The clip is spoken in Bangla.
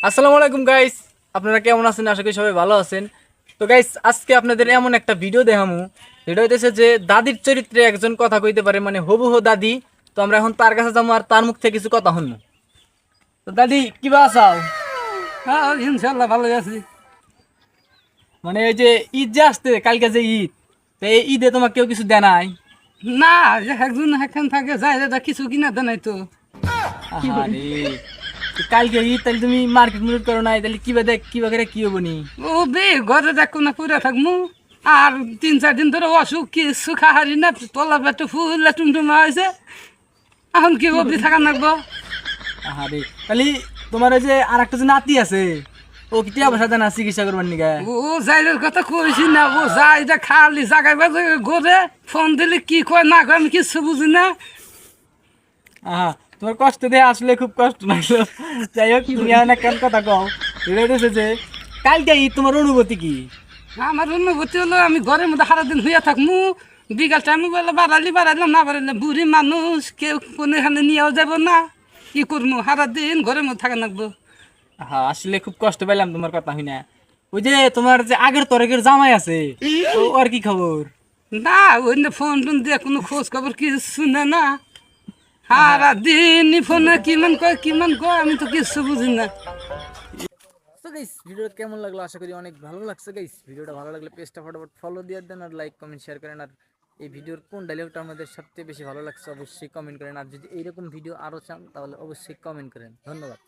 আসসালামু আলাইকুম গাইস, আপনারা কেমন আছেন? আশা করি সবাই ভালো আছেন। তো গাইস, আজকে আপনাদের এমন একটা ভিডিও দেখামু যেটা হইতেছে যে দাদির চরিত্রে একজন কথা কইতে পারে, মানে হবুহ দাদি। তো আমরা এখন তার কাছে যাবো আর তার মুখ থেকে কিছু কথা শুনবো। তো দাদি, কিবা আছাও? হ্যাঁ, ইনশাল্লাহ ভালো আছি। মানে এই যে ঈদ যে আসতে, কালকে যে ঈদ, তো এই ঈদে তোমাকে কেউ কিছু দেয় নাই? না, একজন এখান থাকে যায় দাদা কিছু কিনা দেয় নাই তো। আহারে, তো কালকে ঈদ, তাহলে তুমি মার্কেট মুরুট করো নাই, তাহলে কিবা দেখ কিবা করে কি হবো নি? ও বে ঘরে দেখো না পুরা থাকবো। আর 3-4 দিন ধরে অসুখ কিছু খাহারি না, তলা পেটে ফুল টুমটুমা হয়েছে। এখন কি অবধি থাকা লাগবো। আহারে, তাহলে তোমার ওই যে আর একটা যে নাতি আছে, ও কি টিয়া পয়সা দেয় না চিকিৎসা করবার নিকা? ও যাইলের কথা কইছি না, ও যাই যা খালি জাগায় বাজে ঘরে ফোন দিলে কি কয় না কয় আমি কিছু বুঝি না। আহা, তোমার কষ্ট দিয়ে আসলে খুব কষ্ট লাগলো। যাই হোক, তুমি অনেক কেন কথা কও। এটা হইতেছে যে কালকে ঈদ, তোমার অনুভূতি কি? আমার অনুভূতি হলো আমি ঘরের মধ্যে সারাদিন হইয়া থাকবো। বিকাল টাইমে বলে বাড়াইলাম না বাড়াইলাম, বুড়ি মানুষ কেউ কোনো এখানে নিয়েও যাব না। কি করবো, সারাদিন ঘরের মধ্যে থাকা লাগবো। হ্যাঁ, আসলে খুব কষ্ট পেলাম তোমার কথা শুনে। ওই যে তোমার যে আগের তরেকের জামাই আছে, ও আর কি খবর? না, ওই না ফোন টোন দিয়ে কোনো খোঁজ খবর কিছু শুনে না। আহা, সারাদিন ফোনে কিমান কয় আমি তো কিছু বুঝি না। তো গাইস, ভিডিওটা কেমন লাগলো? আশা করি অনেক ভালো লাগছে গাইস। ভিডিওটা ভালো লাগলে পেজটা ফটাফট ফলো দিয়ে দেন, আর লাইক কমেন্ট শেয়ার করেন। আর এই ভিডিওর কোন ডায়লগটা আমাদের সবচেয়ে বেশি ভালো লাগছে অবশ্যই কমেন্ট করেন। আর যদি এইরকম ভিডিও আরও চান তাহলে অবশ্যই কমেন্ট করেন। ধন্যবাদ।